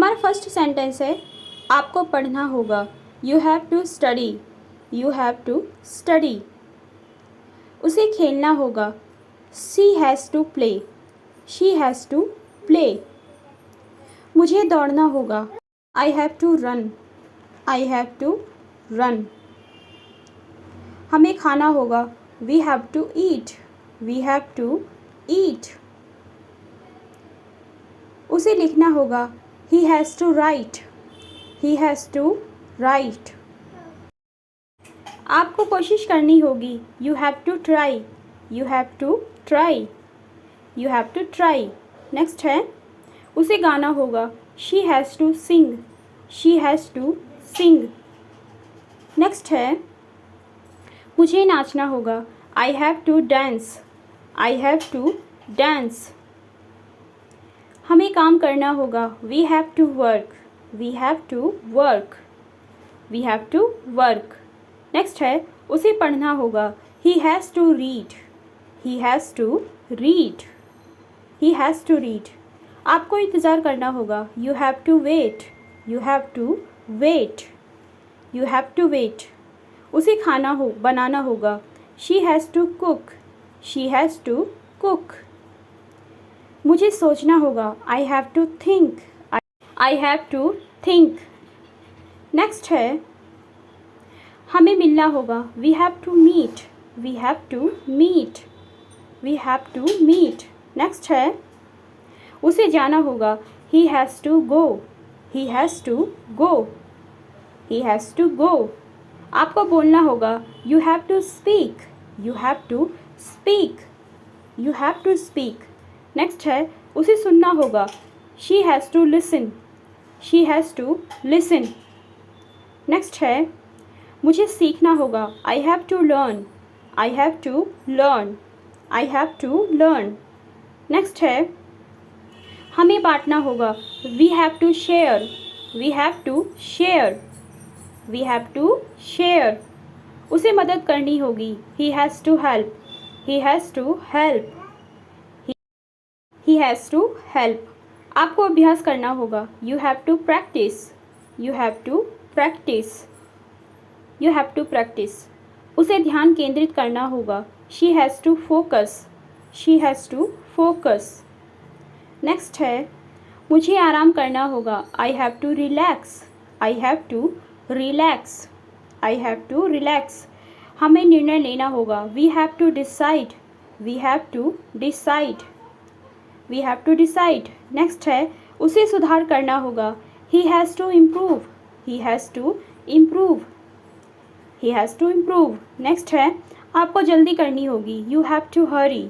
हमारा first sentence है आपको पढ़ना होगा। You have to study. You have to study. उसे खेलना होगा। She has to play. She has to play. मुझे दौड़ना होगा। I have to run. I have to run. हमें खाना होगा। We have to eat. We have to eat. उसे लिखना होगा। He has to write. He has to write. आपको कोशिश करनी होगी। You have to try. You have to try. You have to try. Next है उसे गाना होगा। She has to sing. She has to sing. Next है मुझे नाचना होगा। I have to dance. I have to dance. हमें काम करना होगा। We have to work. We have to work. We have to work. Next है उसे पढ़ना होगा। He has to read. He has to read. He has to read. आपको इंतज़ार करना होगा। You have to wait. You have to wait. You have to wait. उसे खाना हो बनाना होगा। She has to cook. She has to cook. मुझे सोचना होगा। I have to think. I have to think. Next है हमें मिलना होगा। We have to meet. We have to meet. We have to meet. Next है उसे जाना होगा। He has to go. He has to go. He has to go. आपको बोलना होगा। You have to speak. You have to speak. You have to speak. Next है उसे सुनना होगा। She has to listen. She has to listen. Next है मुझे सीखना होगा। I have to learn. I have to learn. I have to learn. Next है हमें बांटना होगा। We have to share. We have to share. We have to share. उसे मदद करनी होगी। He has to help. He has to help. He has to help. आपको अभ्यास करना होगा। You have to practise. You have to practise. You have to practise. उसे ध्यान केंद्रित करना होगा। She has to focus. She has to focus. Next है मुझे आराम करना होगा। I have to relax. I have to relax. I have to relax. हमें निर्णय लेना होगा। We have to decide. We have to decide. We have to decide. Next है उसे सुधार करना होगा। He has to improve. He has to improve. He has to improve. Next है आपको जल्दी करनी होगी। You have to hurry.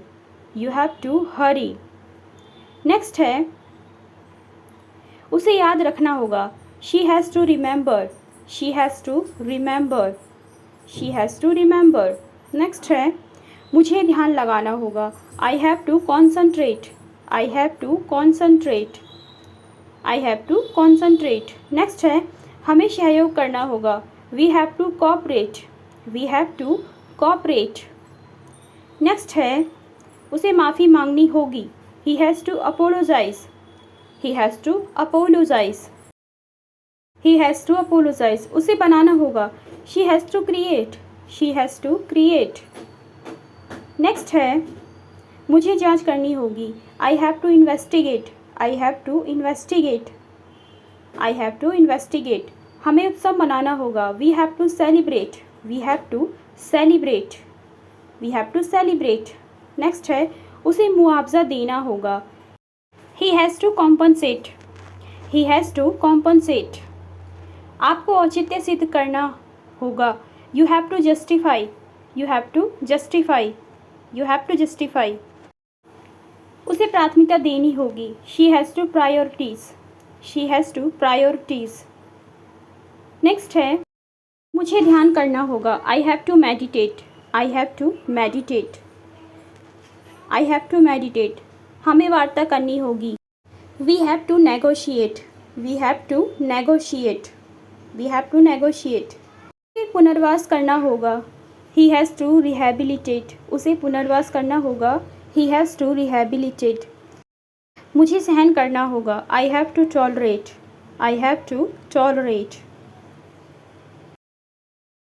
You have to hurry. Next है उसे याद रखना होगा। She has to remember. She has to remember. She has to remember. Next है मुझे ध्यान लगाना होगा। I have to concentrate. I have to concentrate. I have to concentrate. Next है हमें सहयोग करना होगा। We have to cooperate. We have to cooperate. Next है उसे माफ़ी मांगनी होगी। He has to apologise. He has to apologise. He has to apologise. उसे बनाना होगा। She has to create. She has to create. Next है मुझे जांच करनी होगी। I have to investigate. I have to investigate. I have to investigate. हमें उत्सव मनाना होगा। We have to celebrate. We have to celebrate. We have to celebrate. Next है उसे मुआवजा देना होगा। He has to compensate. He has to compensate. आपको औचित्य सिद्ध करना होगा। You have to justify. You have to justify. You have to justify. उसे प्राथमिकता देनी होगी। She has to priorities. She has to priorities. Next है मुझे ध्यान करना होगा। I have to meditate. I have to meditate. I have to meditate. हमें वार्ता करनी होगी। We have to negotiate. We have to negotiate. We have to negotiate. उसे पुनर्वास करना होगा। He has to rehabilitate. उसे पुनर्वास करना होगा। He has to rehabilitate. मुझे सहन करना होगा। I have to tolerate. I have to tolerate.